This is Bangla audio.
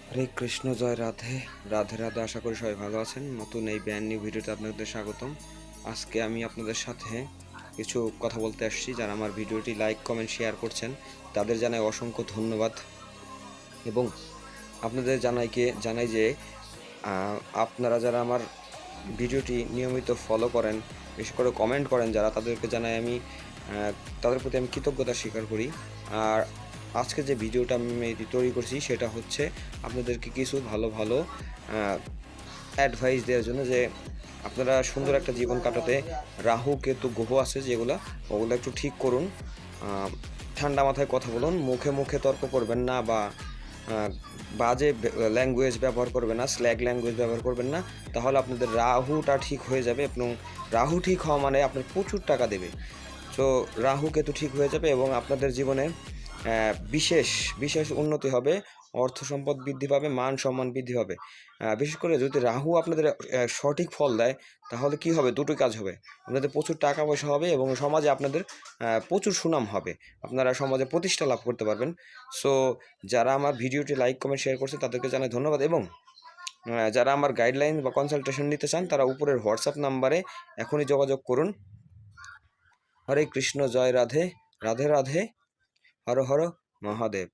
হরে কৃষ্ণ, জয় রাধে রাধে রাধে। আশা করি সবাই ভালো আছেন। নতুন এই ব্র্যান্ড নিউ ভিডিওতে আপনাদের স্বাগতম। আজকে আমি আপনাদের সাথে কিছু কথা বলতে আসছি। যারা আমার ভিডিওটি লাইক কমেন্ট শেয়ার করছেন তাদের জানাই অসংখ্য ধন্যবাদ। এবং আপনাদের জানাই যে আপনারা যারা আমার ভিডিওটি নিয়মিত ফলো করেন, বিশেষ করে কমেন্ট করেন যারা, তাদেরকে জানাই আমি তাদের প্রতি আমি কৃতজ্ঞতা স্বীকার করি। আর আজকে যে ভিডিওটা আমি তৈরি করছি সেটা হচ্ছে আপনাদেরকে কিছু ভালো ভালো অ্যাডভাইস দেওয়ার জন্য, যে আপনারা সুন্দর একটা জীবন কাটাতে রাহু কেতু গ্রহ আছে যেগুলো, ওগুলো একটু ঠিক করুন। ঠান্ডা মাথায় কথা বলুন, মুখে মুখে তর্ক করবেন না, বা বাজে ল্যাঙ্গুয়েজ ব্যবহার করবেন না, স্ল্যাগ ল্যাঙ্গুয়েজ ব্যবহার করবেন না। তাহলে আপনাদের রাহুটা ঠিক হয়ে যাবে, এবং রাহু ঠিক হওয়া মানে আপনার প্রচুর টাকা দেবে। সো রাহু কেতু ঠিক হয়ে যাবে এবং আপনাদের জীবনে বিশেষ বিশেষ উন্নতি হবে, অর্থ সম্পদ বৃদ্ধি পাবে, মান সম্মান বৃদ্ধি পাবে। বিশেষ করে যদি রাহু আপনাদের সঠিক ফল দেয়, তাহলে কি হবে? দুটোই কাজ হবে। আপনাদের প্রচুর টাকা পয়সা হবে এবং সমাজে আপনাদের প্রচুর সুনাম হবে, আপনারা সমাজে প্রতিষ্ঠা লাভ করতে পারবেন। সো যারা আমার ভিডিওটি লাইক কমেন্ট শেয়ার করছে তাদেরকে জানাই ধন্যবাদ। এবং যারা আমার গাইডলাইন বা কনসালটেশন নিতে চান তারা উপরের হোয়াটসঅ্যাপ নাম্বারে এখনই যোগাযোগ করুন। হরে কৃষ্ণ, জয় রাধে রাধে রাধে, হর হর মহাদেব।